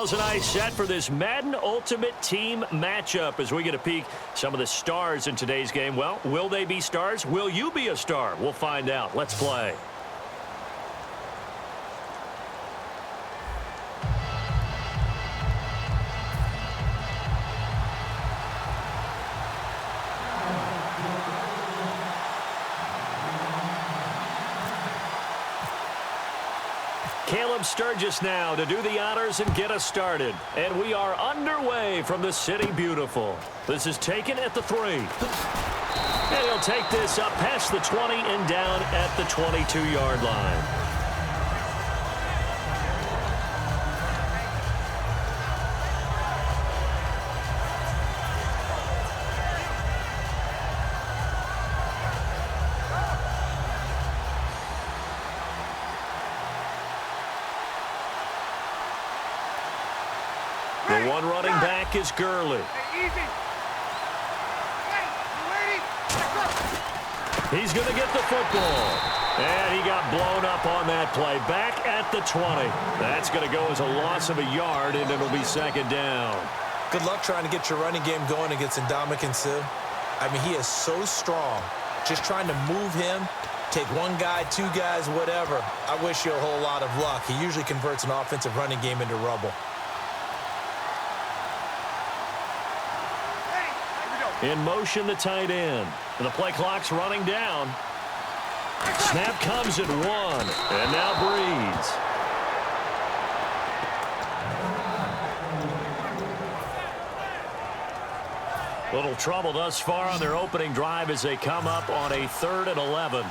Charles and I set for this Madden Ultimate Team matchup as we get a peek some of the stars in today's game. Well, will they be stars? Will you be a star? We'll find out. Let's play. Caleb Sturgis now to do the honors and get us started. And we are underway from the City Beautiful. This is taken at the 3. And he'll take this up past the 20 and down at the 22-yard line. The one running back is Gurley. He's going to get the football. And he got blown up on that play. Back at the 20. That's going to go as a loss of a yard, and it'll be second down. Good luck trying to get your running game going against Ndamukong Suh. I mean, he is so strong. Just trying to move him, take one guy, two guys, whatever. I wish you a whole lot of luck. He usually converts an offensive running game into rubble. In motion, the tight end. And the play clock's running down. Snap comes at 1. And now Breeze. Little trouble thus far on their opening drive as they come up on a 3rd and 11.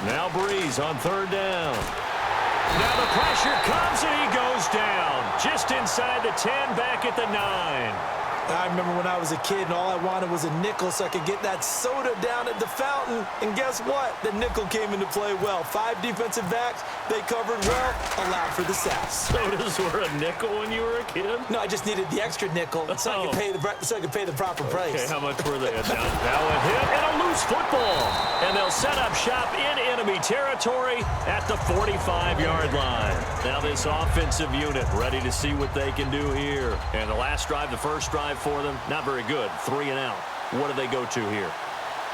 Now Breeze on 3rd down. Now the pressure comes and he goes down. Just inside the 10, back at the 9. I remember when I was a kid and all I wanted was a nickel so I could get that soda down at the fountain. And guess what? The nickel came into play well. 5 defensive backs, they covered well, allowed for the sacks. Sodas were a nickel when you were a kid? No, I just needed the extra nickel so I could pay the proper price. Okay, how much were they? Now a hit and a loose football. And they'll set up shop in enemy territory at the 45-yard line. Now this offensive unit ready to see what they can do here. And the last drive, the first drive for them, not very good. 3 and out. What do they go to here?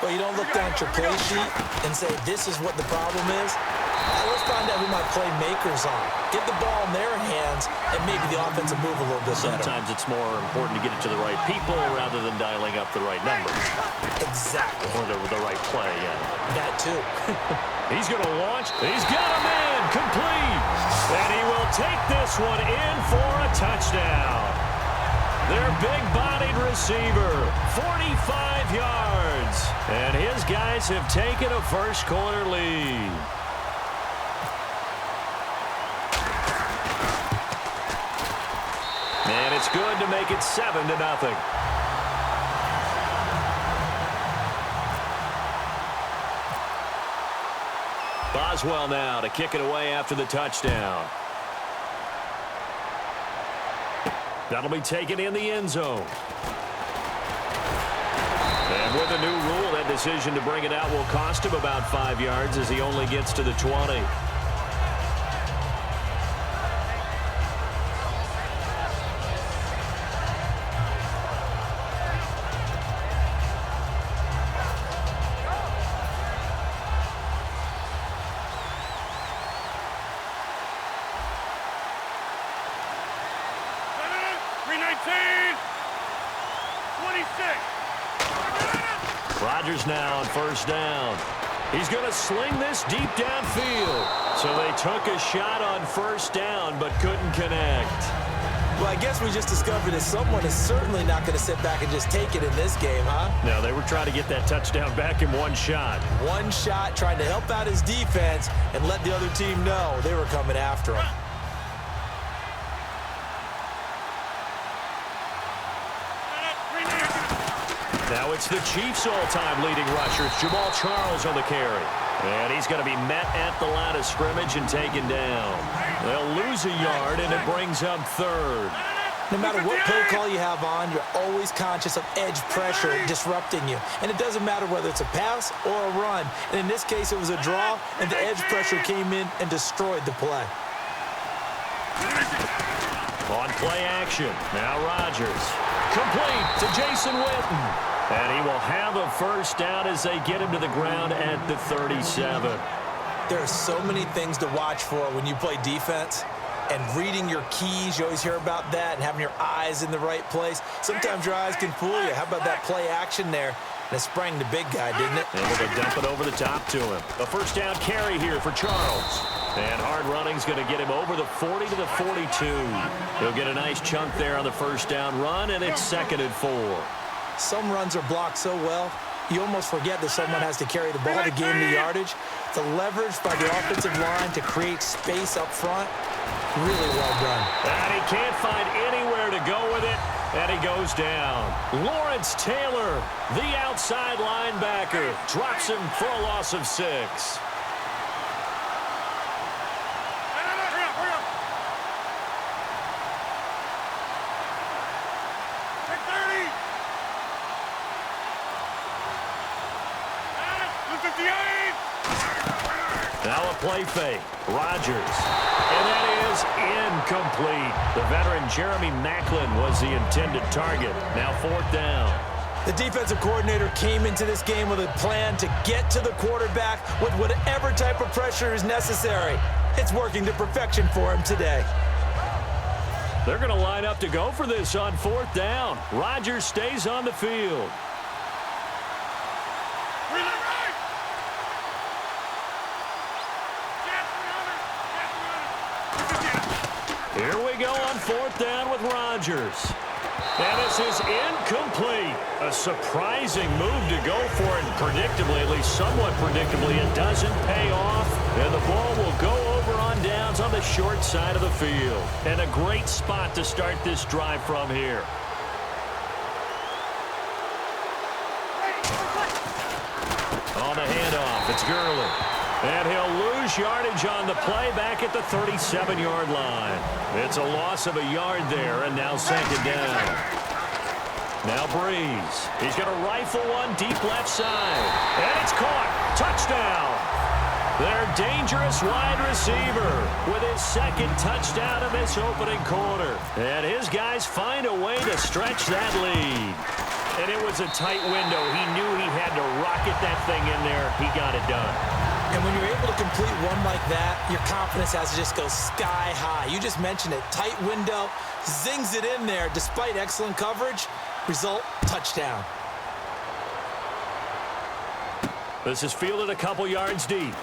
Well, you don't look down at your play sheet and say, this is what the problem is. Let's find out who my playmakers are. Get the ball in their hands, and maybe the offense will move a little bit better. Sometimes it's more important to get it to the right people rather than dialing up the right numbers. Exactly. Or the right play, yeah. That too. He's going to launch. He's got a man complete. And he will take this one in for a touchdown. Their big-bodied receiver, 45 yards. And his guys have taken a first-quarter lead. And it's good to make it 7-0. Boswell now to kick it away after the touchdown. That'll be taken in the end zone. And with a new rule, that decision to bring it out will cost him about 5 yards as he only gets to the 20. Rodgers now on 1st down. He's going to sling this deep downfield. So they took a shot on 1st down but couldn't connect. Well, I guess we just discovered that someone is certainly not going to sit back and just take it in this game, huh? No, they were trying to get that touchdown back in one shot. One shot, trying to help out his defense and let the other team know they were coming after him. Now it's the Chiefs' all-time leading rusher. It's Jamal Charles on the carry. And he's going to be met at the line of scrimmage and taken down. They'll lose a yard, and it brings up 3rd. No matter what play call you have on, you're always conscious of edge pressure disrupting you. And it doesn't matter whether it's a pass or a run. And in this case, it was a draw, and the edge pressure came in and destroyed the play. On play action, now Rodgers. Complete to Jason Witten. And he will have a first down as they get him to the ground at the 37. There are so many things to watch for when you play defense. And reading your keys, you always hear about that, and having your eyes in the right place. Sometimes your eyes can fool you. How about that play action there? And it sprang the big guy, didn't it? Able to dump it over the top to him. A first down carry here for Charles. And hard running's going to get him over the 40 to the 42. He'll get a nice chunk there on the first down run, and it's 2nd and 4. Some runs are blocked so well, you almost forget that someone has to carry the ball to gain the yardage. The leverage by the offensive line to create space up front, really well done. And he can't find anywhere to go with it, and he goes down. Lawrence Taylor, the outside linebacker, drops him for a loss of 6. Now a play fake. Rodgers. And that is incomplete. The veteran Jeremy Maclin was the intended target. Now 4th down. The defensive coordinator came into this game with a plan to get to the quarterback with whatever type of pressure is necessary. It's working to perfection for him today. They're going to line up to go for this on 4th down. Rodgers stays on the field. Here we go on 4th down with Rodgers. And this is incomplete. A surprising move to go for it. And predictably, at least somewhat predictably, it doesn't pay off. And the ball will go over on downs on the short side of the field. And a great spot to start this drive from here. On the handoff, it's Gurley. And he'll lose yardage on the play back at the 37-yard line. It's a loss of a yard there, and now 2nd down. Now Breeze. He's going to rifle one deep left side. And it's caught. Touchdown. Their dangerous wide receiver with his 2nd touchdown of this opening quarter. And his guys find a way to stretch that lead. And it was a tight window. He knew he had to rocket that thing in there. He got it done. And when you're able to complete one like that, your confidence has to just go sky high. You just mentioned it. Tight window, zings it in there despite excellent coverage. Result, touchdown. This is fielded a couple yards deep.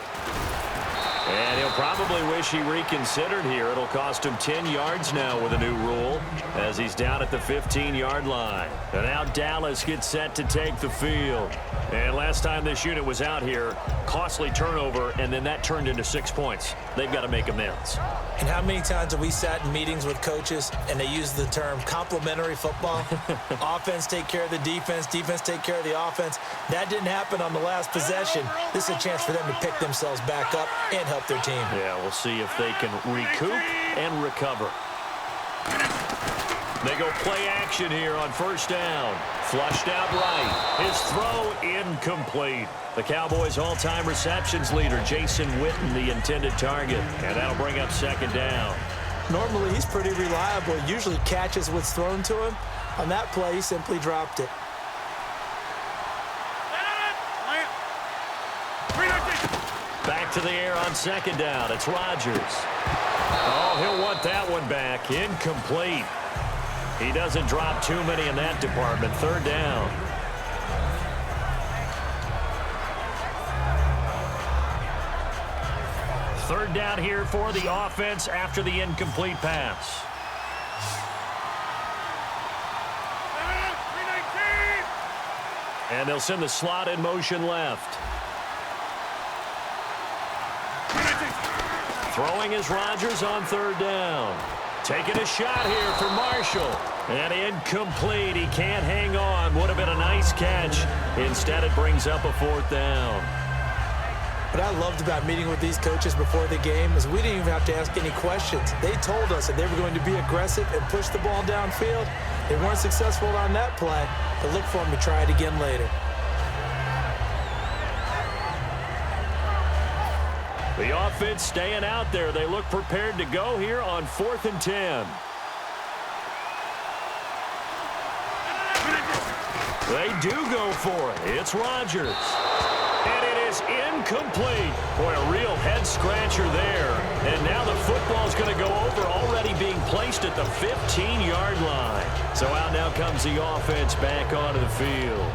And he'll probably wish he reconsidered here. It'll cost him 10 yards now with a new rule as he's down at the 15-yard line. And now Dallas gets set to take the field. And last time this unit was out here, costly turnover, and then that turned into 6 points. They've got to make amends. And how many times have we sat in meetings with coaches and they use the term complementary football? Offense take care of the defense, defense take care of the offense. That didn't happen on the last possession. This is a chance for them to pick themselves back up and help their team. Yeah, we'll see if they can recoup and recover. They go play action here on 1st down. Flushed out right. His throw incomplete. The Cowboys' all-time receptions leader, Jason Witten, the intended target. And that'll bring up 2nd down. Normally, he's pretty reliable. Usually catches what's thrown to him. On that play, he simply dropped it. Back to the air on 2nd down. It's Rodgers. Oh, he'll want that one back. Incomplete. He doesn't drop too many in that department. 3rd down. Third down here for the offense after the incomplete pass. And they'll send the slot in motion left. Throwing is Rodgers on 3rd down. Taking a shot here for Marshall. And incomplete. He can't hang on. Would have been a nice catch. Instead, it brings up a 4th down. What I loved about meeting with these coaches before the game is we didn't even have to ask any questions. They told us that they were going to be aggressive and push the ball downfield. They weren't successful on that play, but look for them to try it again later. The offense staying out there. They look prepared to go here on 4th and 10. They do go for it. It's Rodgers. And it is incomplete. Boy, a real head-scratcher there. And now the football's going to go over, already being placed at the 15-yard line. So out now comes the offense back onto the field.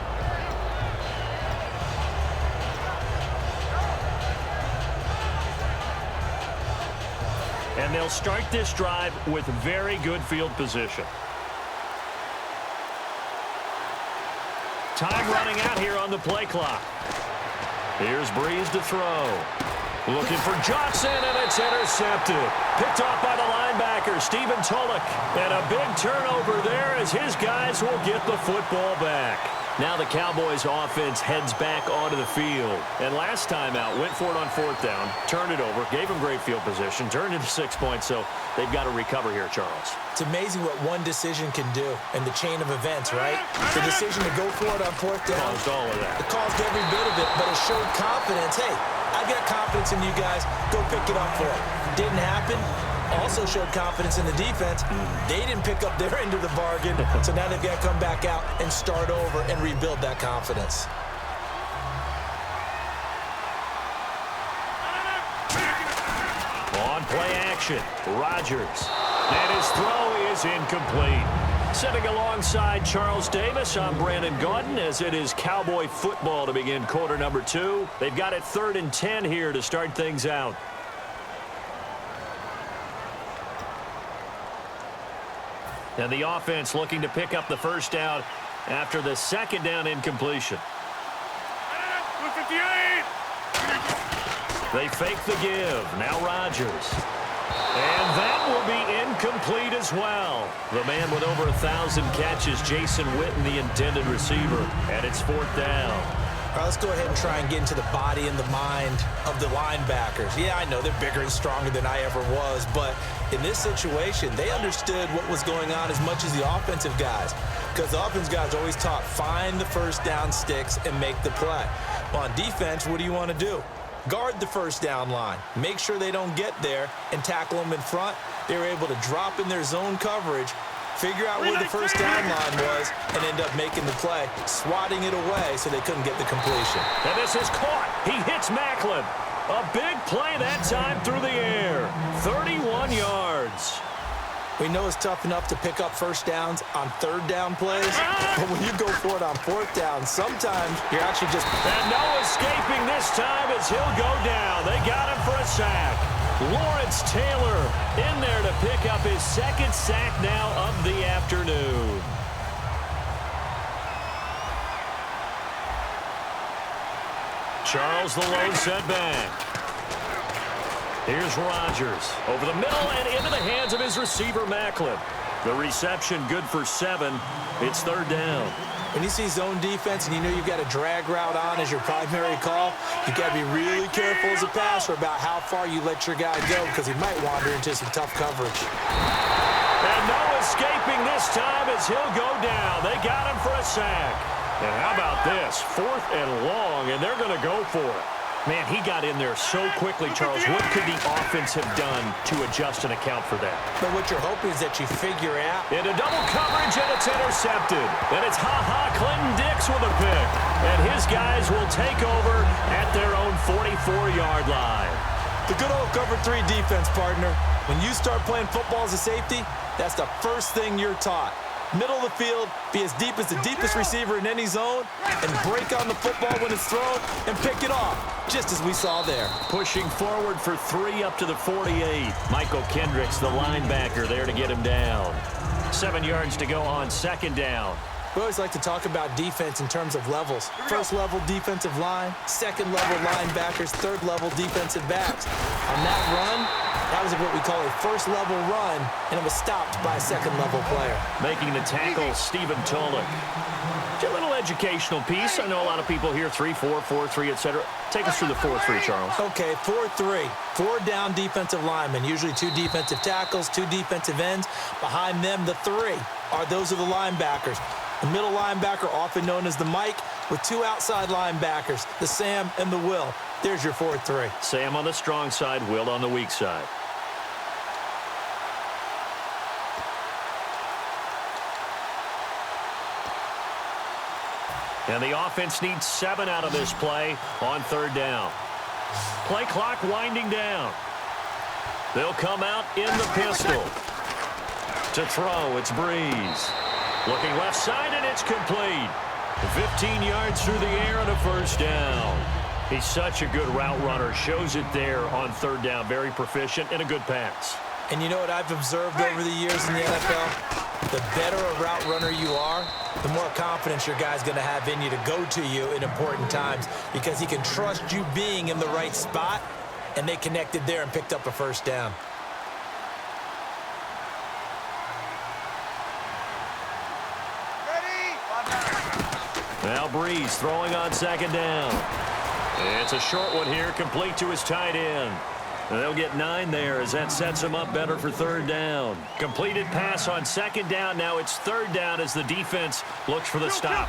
And they'll start this drive with very good field position. Time running out here on the play clock. Here's Breeze to throw. Looking for Johnson, and it's intercepted. Picked off by the linebacker, Stephen Tulloch. And a big turnover there as his guys will get the football back. Now the Cowboys offense heads back onto the field. And last time out, went for it on 4th down, turned it over, gave them great field position, turned into 6 points, so they've got to recover here, Charles. It's amazing what one decision can do in the chain of events, right? The decision to go for it on 4th down. Caused all of that. It caused every bit of it, but it showed confidence. Hey, I've got confidence in you guys. Go pick it up for it. Didn't happen. Also showed confidence in the defense. They didn't pick up their end of the bargain, so now they've got to come back out and start over and rebuild that confidence. On play action, Rodgers. And his throw is incomplete. Sitting alongside Charles Davis, I'm Brandon Gaudin as it is Cowboy football to begin quarter number 2. They've got it 3rd and 10 here to start things out. And the offense looking to pick up the first down after the 2nd down incompletion. They fake the give. Now Rodgers. And that will be incomplete as well. The man with over 1,000 catches, Jason Witten, the intended receiver. And it's 4th down. All right, let's go ahead and try and get into the body and the mind of the linebackers. Yeah, I know they're bigger and stronger than I ever was, but in this situation, they understood what was going on as much as the offensive guys, because the offensive guys always taught, find the first down sticks and make the play. Well, on defense, what do you want to do? Guard the first down line. Make sure they don't get there and tackle them in front. They were able to drop in their zone coverage, figure out where the first down line was, and end up making the play, swatting it away so they couldn't get the completion. And this is caught. He hits Macklin. A big play that time through the air. 31 yards. We know it's tough enough to pick up first downs on 3rd down plays, but when you go for it on 4th down, sometimes you're actually just... And no escaping this time as he'll go down. They got him for a sack. Lawrence Taylor in there to pick up his 2nd sack now of the afternoon. Charles the lone setback. Here's Rodgers over the middle and into the hands of his receiver, Macklin. The reception good for 7. It's 3rd down. When you see zone defense and you know you've got a drag route on as your primary call, you've got to be really careful as a passer about how far you let your guy go, because he might wander into some tough coverage. And no escaping this time as he'll go down. They got him for a sack. And how about this? 4th and long, and they're going to go for it. Man, he got in there so quickly, Charles. What could the offense have done to adjust and account for that? But what you're hoping is that you figure out. Into double coverage, and it's intercepted. And it's Clinton Dix with a pick. And his guys will take over at their own 44-yard line. The good old cover 3 defense, partner. When you start playing football as a safety, that's the first thing you're taught. Middle of the field, be as deep as the deepest receiver in any zone, and break on the football when it's thrown and pick it off, just as we saw there. Pushing forward for 3 up to the 48. Michael Kendricks, the linebacker, there to get him down. 7 yards to go on 2nd down. We always like to talk about defense in terms of levels. 1st level defensive line, 2nd level linebackers, 3rd level defensive backs. On that run, that was what we call a 1st level run, and it was stopped by a 2nd level player. Making the tackle, Stephen Tulloch. A little educational piece. I know a lot of people hear 3-4, 4-3, etc. Take us through the 4-3, Charles. Okay, 4-3. 4 down defensive linemen, usually 2 defensive tackles, 2 defensive ends. Behind them, the 3 those are the linebackers. The middle linebacker, often known as the Mike, with 2 outside linebackers, the Sam and the Will. There's your 4-3. Sam on the strong side, Will on the weak side. And the offense needs 7 out of this play on 3rd down. Play clock winding down. They'll come out in the pistol. To throw, it's Breeze. Looking left side, and it's complete. 15 yards through the air and a 1st down. He's such a good route runner. Shows it there on 3rd down. Very proficient and a good pass. And you know what I've observed over the years in the NFL? The better a route runner you are, the more confidence your guy's going to have in you to go to you in important times because he can trust you being in the right spot, and they connected there and picked up a 1st down. Now Breeze throwing on 2nd down. It's a short one here, complete to his tight end. They'll get 9 there as that sets them up better for 3rd down. Completed pass on 2nd down. Now it's 3rd down as the defense looks for the stop.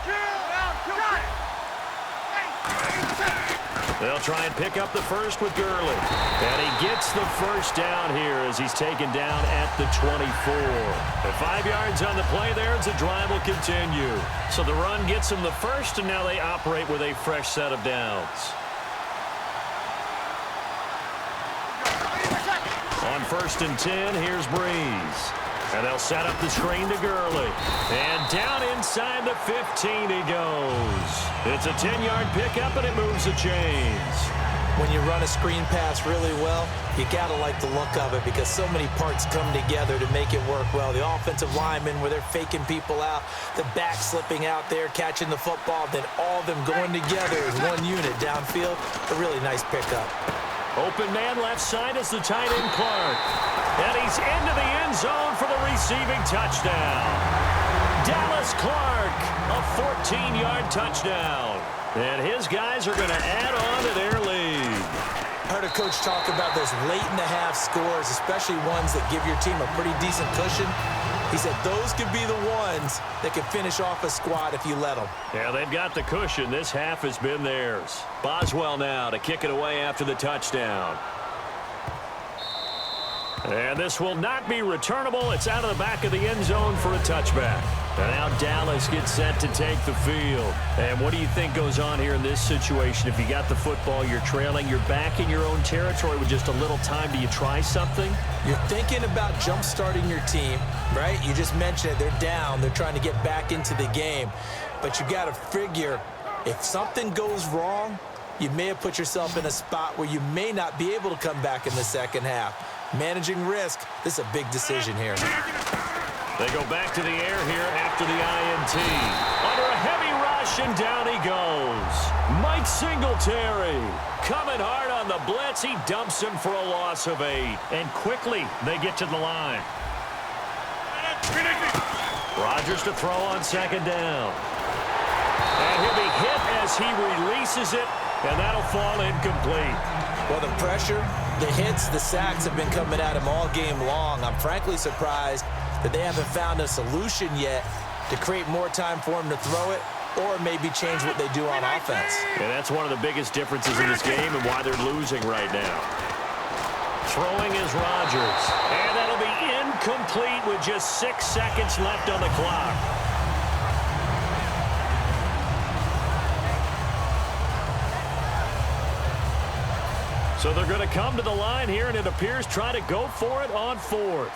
They'll try and pick up the 1st with Gurley. And he gets the 1st down here as he's taken down at the 24. At 5 yards on the play there as the drive will continue. So the run gets them the 1st, and now they operate with a fresh set of downs. On 1st and 10, here's Breeze. And they'll set up the screen to Gurley. And down inside the 15 he goes. It's a 10-yard pickup, and it moves the chains. When you run a screen pass really well, you got to like the look of it because so many parts come together to make it work well. The offensive linemen, where they're faking people out, the back slipping out there, catching the football, then all of them going together as one unit downfield. A really nice pickup. Open man left side is the tight end Clark. And he's into the end zone for the receiving touchdown. Dallas Clark, a 14-yard touchdown. And his guys are going to add on to their lead. I heard a coach talk about those late-in-the-half scores, especially ones that give your team a pretty decent cushion. He said those could be the ones that can finish off a squad if you let them. Yeah, they've got the cushion. This half has been theirs. Boswell now to kick it away after the touchdown. And this will not be returnable. It's out of the back of the end zone for a touchback. And now Dallas gets set to take the field. And what do you think goes on here in this situation? If you got the football, you're trailing, you're back in your own territory with just a little time. Do you try something? You're thinking about jump-starting your team, right? You just mentioned it. They're down. They're trying to get back into the game. But you got to figure if something goes wrong, you may have put yourself in a spot where you may not be able to come back in the second half. Managing risk, this is a big decision here. They go back to the air here after the INT. Under a heavy rush, and down he goes. Mike Singletary coming hard on the blitz. He dumps him for a loss of 8. And quickly, they get to the line. Rodgers to throw on 2nd down. And he'll be hit as he releases it, and that'll fall incomplete. Well, the pressure, the hits, the sacks have been coming at him all game long. I'm frankly surprised that they haven't found a solution yet to create more time for him to throw it or maybe change what they do on offense. And that's one of the biggest differences in this game and why they're losing right now. Throwing is Rodgers. And that'll be incomplete with just 6 seconds left on the clock. So they're going to come to the line here, and it appears try to go for it on 4th.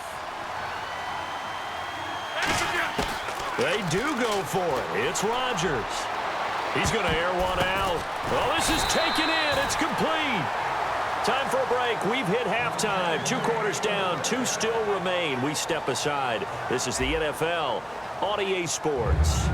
They do go for it. It's Rodgers. He's going to air one out. Well, this is taken in. It's complete. Time for a break. We've hit halftime. 2 quarters down. 2 still remain. We step aside. This is the NFL on EA Sports.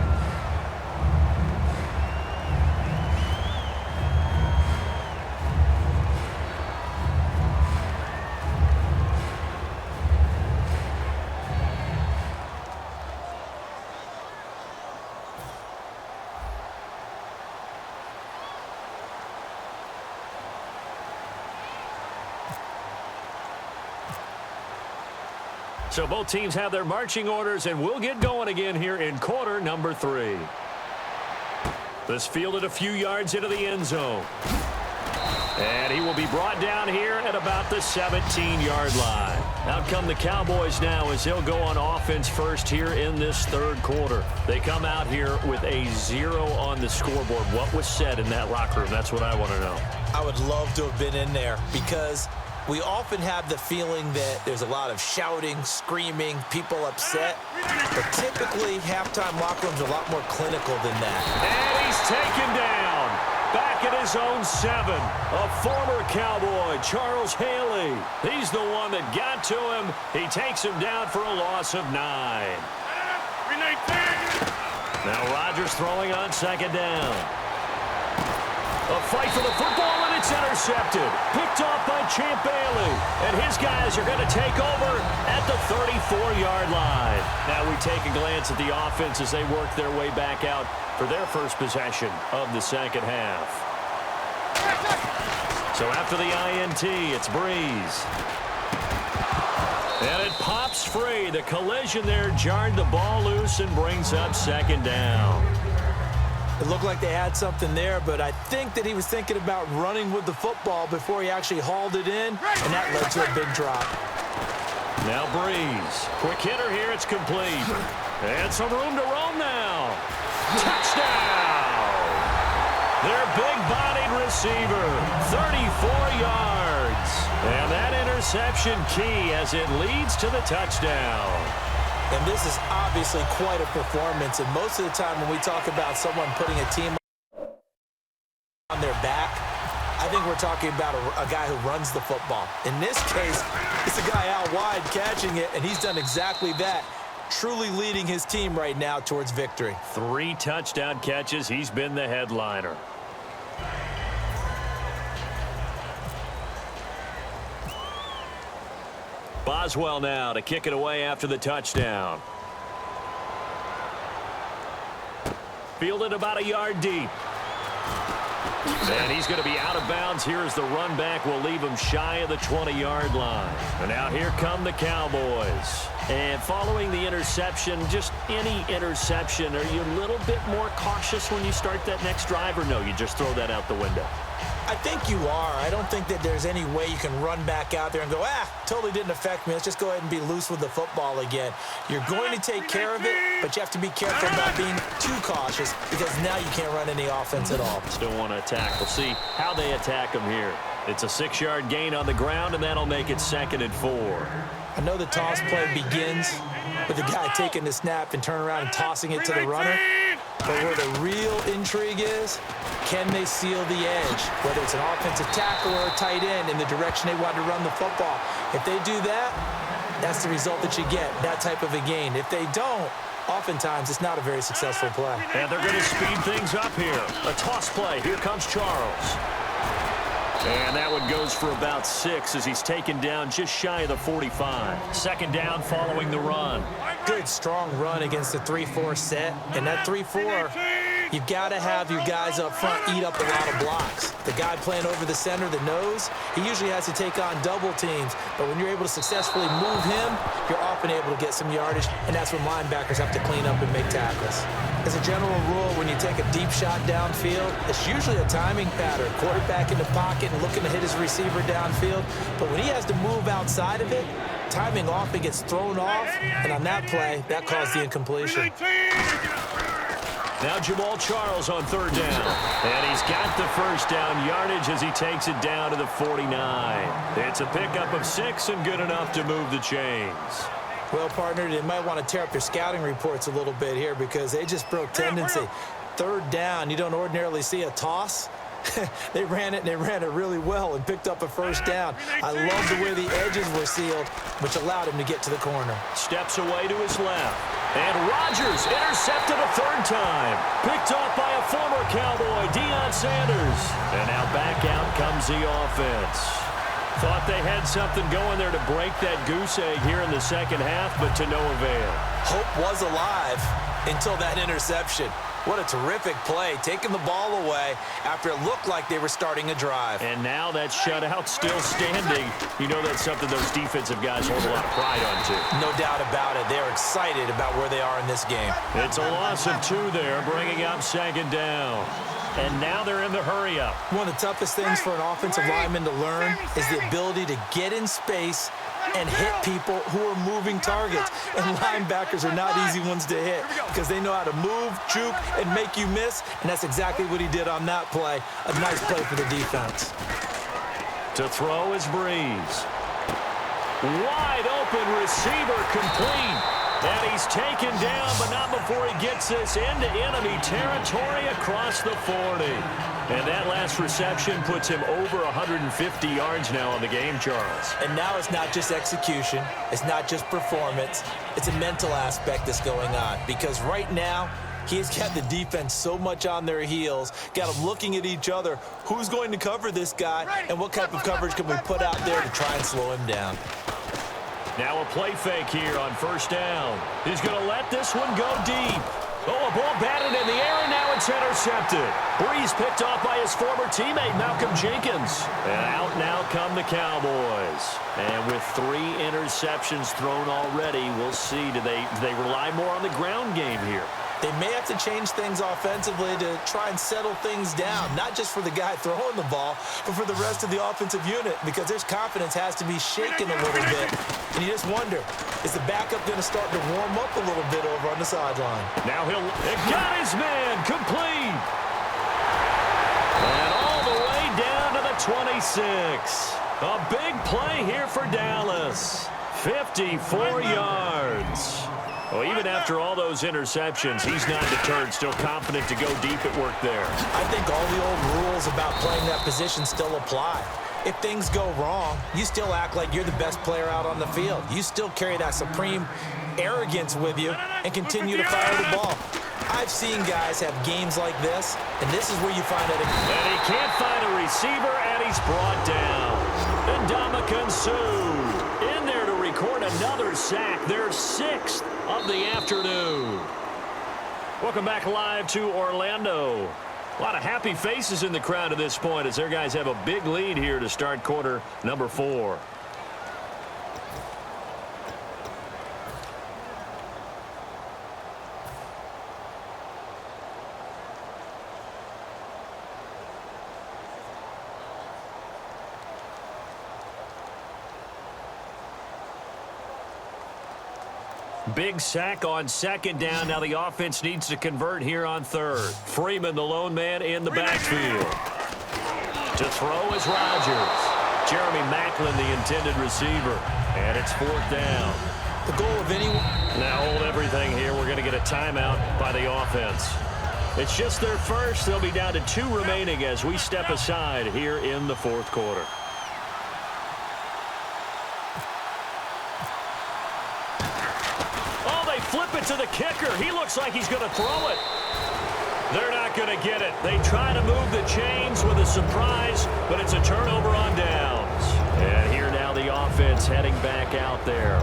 So both teams have their marching orders, and we'll get going again here in quarter number 3. This fielded a few yards into the end zone. And he will be brought down here at about the 17-yard line. Out come the Cowboys now as they'll go on offense first here in this third quarter. They come out here with a 0 on the scoreboard. What was said in that locker room? That's what I want to know. I would love to have been in there because we often have the feeling that there's a lot of shouting, screaming, people upset. But typically, halftime locker rooms are a lot more clinical than that. And he's taken down. Back at his own 7, a former Cowboy, Charles Haley. He's the one that got to him. He takes him down for a loss of 9. Now Rodgers throwing on second down. A fight for the football, and it's intercepted. Picked off by Champ Bailey. And his guys are going to take over at the 34-yard line. Now we take a glance at the offense as they work their way back out for their first possession of the second half. So after the INT, it's Breeze. And it pops free. The collision there jarred the ball loose and brings up second down. It looked like they had something there, but I think that he was thinking about running with the football before he actually hauled it in, and that led to a big drop. Now Breeze. Quick hitter here. It's complete. And some room to roam now. Touchdown! Their big-bodied receiver, 34 yards. And that interception key as it leads to the touchdown. And this is obviously quite a performance. And most of the time when we talk about someone putting a team on their back, I think we're talking about a guy who runs the football. In this case, it's a guy out wide catching it, and he's done exactly that. Truly leading his team right now towards victory. 3 touchdown catches. He's been the headliner. Boswell now to kick it away after the touchdown. Fielded about a yard deep. And he's going to be out of bounds here as the run back will leave him shy of the 20-yard line. And now here come the Cowboys. And following the interception, just any interception, are you a little bit more cautious when you start that next drive, or no, you just throw that out the window? I think you are. I don't think that there's any way you can run back out there and go, totally didn't affect me. Let's just go ahead and be loose with the football again. You're going to take care of it, but you have to be careful about being too cautious because now you can't run any offense at all. Still want to attack. We'll see how they attack him here. It's a 6-yard gain on the ground, and that'll make it 2nd and 4. I know the toss play begins with the guy taking the snap and turning around and tossing it to the runner. But where the real intrigue is, can they seal the edge? Whether it's an offensive tackle or a tight end in the direction they want to run the football. If they do that, that's the result that you get, that type of a gain. If they don't, oftentimes it's not a very successful play. And they're going to speed things up here. A toss play. Here comes Charles. And that one goes for about 6 as he's taken down just shy of the 45. 2nd down following the run. Good, strong run against the 3-4 set. And that 3-4, you've got to have your guys up front eat up a lot of blocks. The guy playing over the center, the nose, he usually has to take on double teams. But when you're able to successfully move him, you're often able to get some yardage. And that's when linebackers have to clean up and make tackles. As a general rule, when you take a deep shot downfield, it's usually a timing pattern. Quarterback in the pocket and looking to hit his receiver downfield. But when he has to move outside of it, timing often gets thrown off. And on that play, that caused the incompletion. Now Jamal Charles on 3rd down. And he's got the first down yardage as he takes it down to the 49. It's a pickup of 6 and good enough to move the chains. Well, partner, they might want to tear up their scouting reports a little bit here because they just broke tendency. 3rd down, you don't ordinarily see a toss. They ran it, and they ran it really well and picked up a first down. I love the way the edges were sealed, which allowed him to get to the corner. Steps away to his left. And Rodgers intercepted a 3rd time. Picked off by a former Cowboy, Deion Sanders. And now back out comes the offense. Thought they had something going there to break that goose egg here in the second half, but to no avail. Hope was alive until that interception. What a terrific play, taking the ball away after it looked like they were starting a drive. And now that shutout still standing. You know that's something those defensive guys hold a lot of pride on, too. No doubt about it. They're excited about where they are in this game. It's a loss of 2 there, bringing up 2nd down. And now they're in the hurry-up. One of the toughest things for an offensive lineman to learn is the ability to get in space and hit people who are moving targets. And linebackers are not easy ones to hit because they know how to move, juke, and make you miss, and that's exactly what he did on that play. A nice play for the defense. To throw is Breeze. Wide open receiver complete. And he's taken down, but not before he gets this into enemy territory across the 40. And that last reception puts him over 150 yards now on the game, Charles. And now it's not just execution. It's not just performance. It's a mental aspect that's going on. Because right now, he's got the defense so much on their heels, got them looking at each other. Who's going to cover this guy, and what type of coverage can we put out there to try and slow him down? Now a play fake here on 1st down. He's going to let this one go deep. Oh, a ball batted in the air, and now it's intercepted. Breeze picked off by his former teammate, Malcolm Jenkins. And out now come the Cowboys. And with 3 interceptions thrown already, we'll see. Do they rely more on the ground game here? They may have to change things offensively to try and settle things down, not just for the guy throwing the ball, but for the rest of the offensive unit, because their confidence has to be shaken a little bit. And you just wonder, is the backup going to start to warm up a little bit over on the sideline? Now it got his man complete. And all the way down to the 26. A big play here for Dallas. 54 yards. Well, even after all those interceptions, he's not deterred, still confident to go deep at work there. I think all the old rules about playing that position still apply. If things go wrong, you still act like you're the best player out on the field. You still carry that supreme arrogance with you and continue to fire the ball. I've seen guys have games like this, and this is where you find out. And he can't find a receiver, and he's brought down. And Ndamukong Suh in there to record another sack, their 6th of the afternoon. Welcome back live to Orlando. A lot of happy faces in the crowd at this point as their guys have a big lead here to start quarter number 4. Big sack on 2nd down. Now the offense needs to convert here on 3rd. Freeman, the lone man in the backfield. To throw is Rodgers. Jeremy Maclin, the intended receiver. And it's 4th down. The goal of anyone. Now hold everything here. We're going to get a timeout by the offense. It's just their first. They'll be down to 2 remaining as we step aside here in the 4th quarter. Flip it to the kicker. He looks like he's going to throw it. They're not going to get it. They try to move the chains with a surprise, but it's a turnover on downs. And here now the offense heading back out there.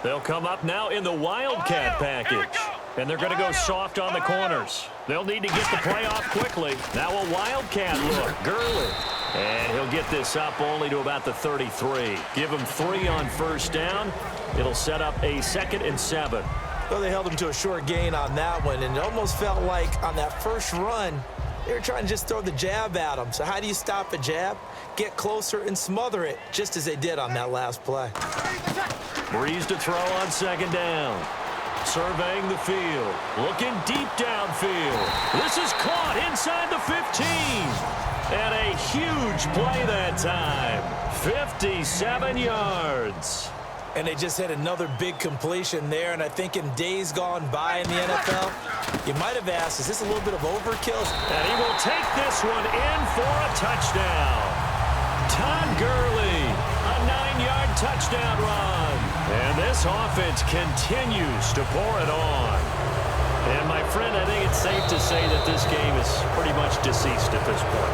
They'll come up now in the Wildcat package. And they're going to go soft on the corners. They'll need to get the play off quickly. Now a Wildcat look. Gurley. And he'll get this up only to about the 33. Give him 3 on 1st down. It'll set up a 2nd and 7. Well, they held him to a short gain on that one, and it almost felt like on that first run, they were trying to just throw the jab at him. So how do you stop a jab? Get closer and smother it, just as they did on that last play. Breeze to throw on 2nd down. Surveying the field. Looking deep downfield. This is caught inside the 15. And a huge play that time. 57 yards. And they just had another big completion there. And I think in days gone by in the NFL, you might have asked, is this a little bit of overkill? And he will take this one in for a touchdown. Todd Gurley, a 9-yard touchdown run. And this offense continues to pour it on. And, my friend, I think it's safe to say that this game is pretty much deceased at this point.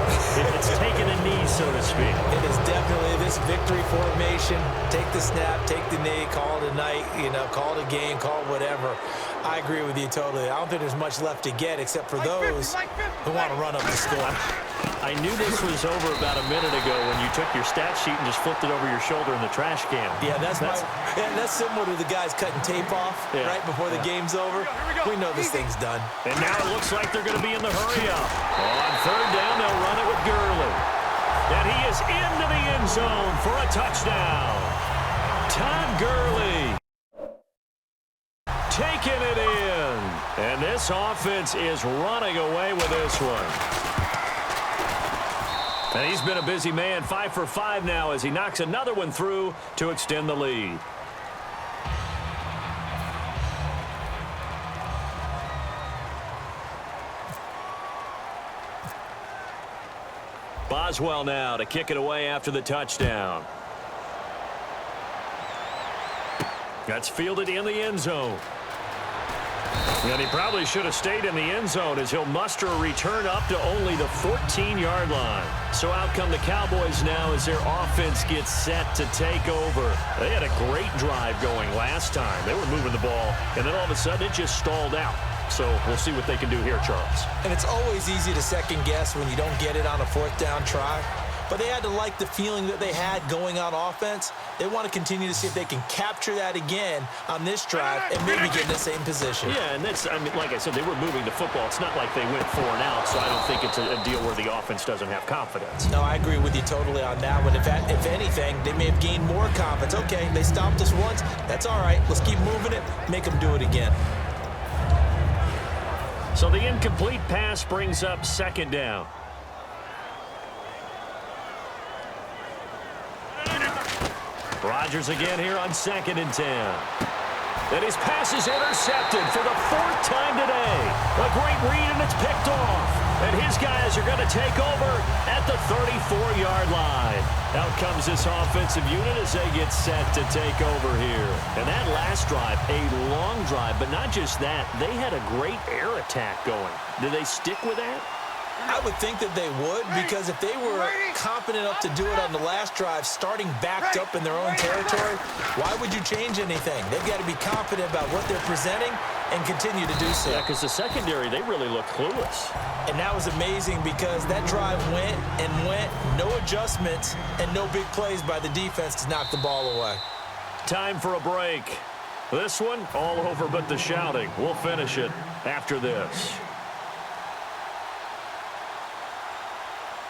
It's taken a knee, so to speak. It is definitely this victory formation. Take the snap, take the knee, call it a night, call it a game, call it whatever. I agree with you totally. I don't think there's much left to get except for those who want to run up the score. I knew this was over about a minute ago when you took your stat sheet and just flipped it over your shoulder in the trash can. Yeah, that's similar to the guys cutting tape off right before the game's over. We know this thing's done. And now it looks like they're going to be in the hurry-up. On third down, they'll run it with Gurley. And he is into the end zone for a touchdown. Todd Gurley taking it in. And this offense is running away with this one. And he's been a busy man, 5 for 5 now as he knocks another one through to extend the lead. Boswell now to kick it away after the touchdown. That's fielded in the end zone. And he probably should have stayed in the end zone as he'll muster a return up to only the 14-yard line. So out come the Cowboys now as their offense gets set to take over. They had a great drive going last time. They were moving the ball, and then all of a sudden it just stalled out. So we'll see what they can do here, Charles. And it's always easy to second guess when you don't get it on a fourth down try. But they had to like the feeling that they had going on offense. They want to continue to see if they can capture that again on this drive and maybe get in the same position. Yeah, and that's, like I said, they were moving the football. It's not like they went 4 and out, so I don't think it's a deal where the offense doesn't have confidence. No, I agree with you totally on that one. If anything, they may have gained more confidence. Okay, they stopped us once. That's all right. Let's keep moving it. Make them do it again. So the incomplete pass brings up second down. Rodgers again here on 2nd and 10. And his pass is intercepted for the 4th time today. A great read, and it's picked off. And his guys are going to take over at the 34-yard line. Out comes this offensive unit as they get set to take over here. And that last drive, a long drive, but not just that. They had a great air attack going. Did they stick with that? I would think that they would, because if they were confident enough to do it on the last drive, starting backed up in their own territory, why would you change anything? They've got to be confident about what they're presenting and continue to do so. Yeah, because the secondary, they really look clueless. And that was amazing because that drive went and went, no adjustments, and no big plays by the defense to knock the ball away. Time for a break. This one, all over but the shouting. We'll finish it after this.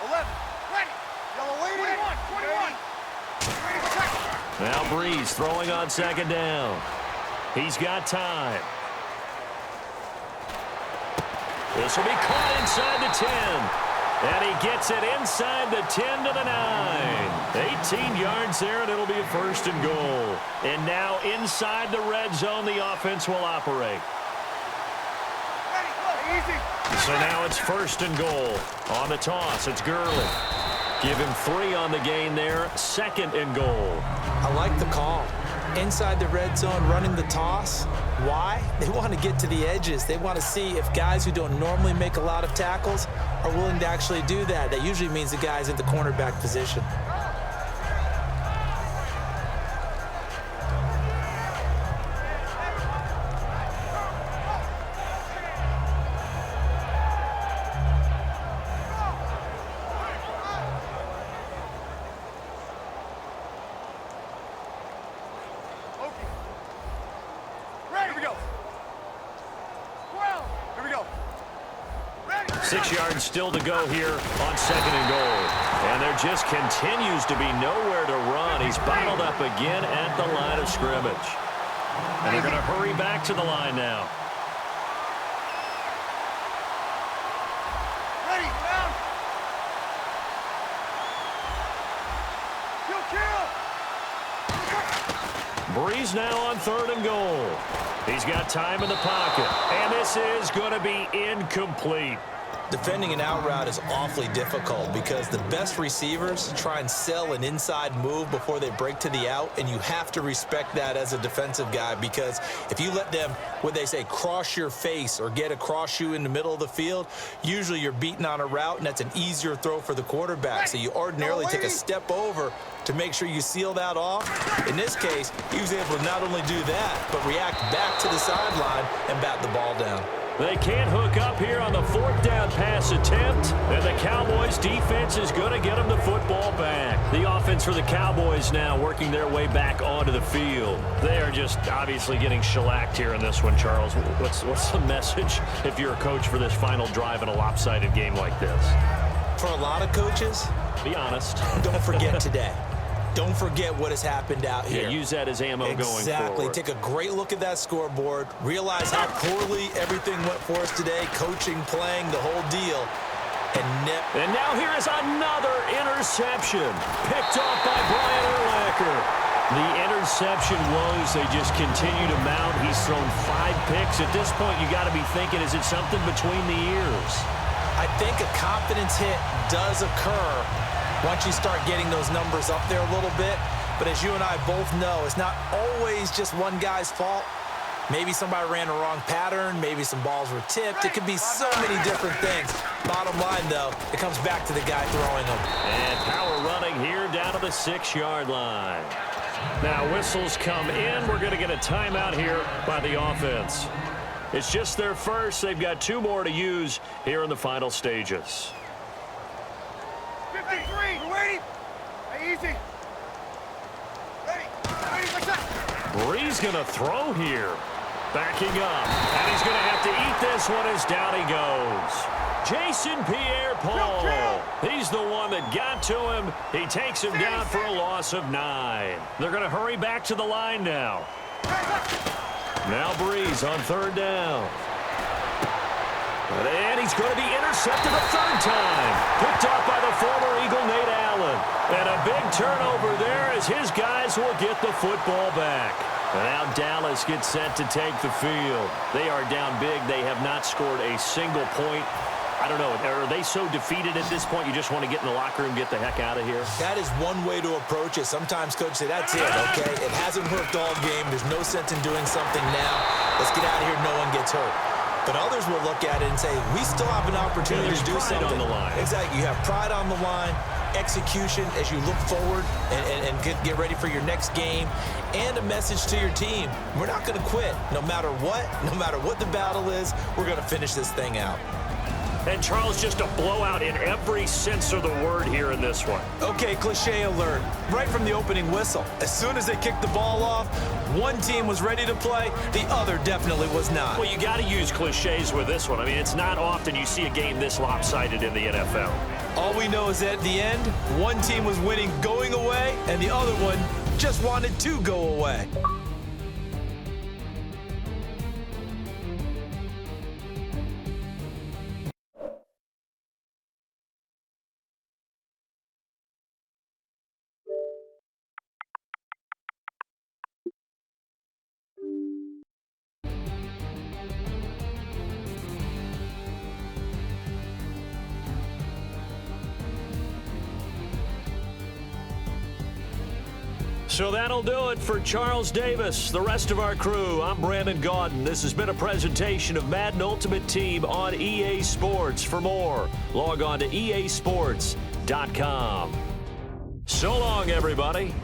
11, ready, yellow lady, 21. Now Breeze throwing on 2nd down. He's got time. This will be caught inside the 10. And he gets it inside the 10 to the 9. 18 yards there, and it'll be a 1st and goal. And now inside the red zone, the offense will operate. Ready, go, easy. So now it's 1st and goal. On the toss, it's Gurley. Give him 3 on the gain there. 2nd and goal. I like the call. Inside the red zone, running the toss. Why? They want to get to the edges. They want to see if guys who don't normally make a lot of tackles are willing to actually do that. That usually means the guy's at the cornerback position. Ready, here we go. 12, here we go. Ready. 6 yards still to go here on 2nd and goal. And there just continues to be nowhere to run. He's bottled up again at the line of scrimmage. And they're going to hurry back to the line now. Ready, down. Kill. Breeze now on 3rd and goal. He's got time in the pocket. And this is going to be incomplete. Defending an out route is awfully difficult because the best receivers try and sell an inside move before they break to the out, and you have to respect that as a defensive guy because if you let them, what they say, cross your face or get across you in the middle of the field, usually you're beaten on a route, and that's an easier throw for the quarterback. So you ordinarily take a step over to make sure you seal that off. In this case, he was able to not only do that, but react back to the sideline and bat the ball down. They can't hook up here on the fourth down pass attempt, and the Cowboys defense is going to get them the football back. The offense for the Cowboys now working their way back onto the field. They are just obviously getting shellacked here in this one, Charles. What's the message if you're a coach for this final drive in a lopsided game like this? For a lot of coaches, be honest. Don't forget today. Don't forget what has happened out here. Yeah, use that as ammo going forward. Exactly. Take a great look at that scoreboard. Realize how poorly everything went for us today. Coaching, playing, the whole deal. And now here is another interception. Picked off by Brian Urlacher. The interception woes, they just continue to mount. He's thrown 5 picks. At this point, you got to be thinking, is it something between the ears? I think a confidence hit does occur once you start getting those numbers up there a little bit. But as you and I both know, it's not always just one guy's fault. Maybe somebody ran a wrong pattern. Maybe some balls were tipped. It could be so many different things. Bottom line, though, it comes back to the guy throwing them. And power running here down to the 6-yard line. Now whistles come in. We're going to get a timeout here by the offense. It's just their first. They've got 2 more to use here in the final stages. 53, we're waiting. Hey, easy. Ready, like that. Bree's going to throw here. Backing up. And he's going to have to eat this one as down he goes. Jason Pierre-Paul. He's the one that got to him. He takes him down for a loss of 9. They're going to hurry back to the line now. Now Breeze on 3rd down. And he's going to be intercepted a 3rd time. Picked off by the former Eagle, Nate Allen. And a big turnover there as his guys will get the football back. And now Dallas gets set to take the field. They are down big. They have not scored a single point. I don't know. Are they so defeated at this point you just want to get in the locker room, get the heck out of here? That is one way to approach it. Sometimes coaches say, that's it, okay? It hasn't worked all game. There's no sense in doing something now. Let's get out of here. No one gets hurt. But others will look at it and say, we still have an opportunity to do something. On the line. Exactly. You have pride on the line, execution as you look forward and get ready for your next game, and a message to your team. We're not going to quit. No matter what the battle is, we're going to finish this thing out. And Charles, just a blowout in every sense of the word here in this one. Okay, cliche alert. Right from the opening whistle. As soon as they kicked the ball off, one team was ready to play, the other definitely was not. Well, you got to use cliches with this one. I mean, it's not often you see a game this lopsided in the NFL. All we know is that at the end, one team was winning going away, and the other one just wanted to go away. So that'll do it for Charles Davis, the rest of our crew. I'm Brandon Gaudin. This has been a presentation of Madden Ultimate Team on EA Sports. For more, log on to easports.com. So long, everybody.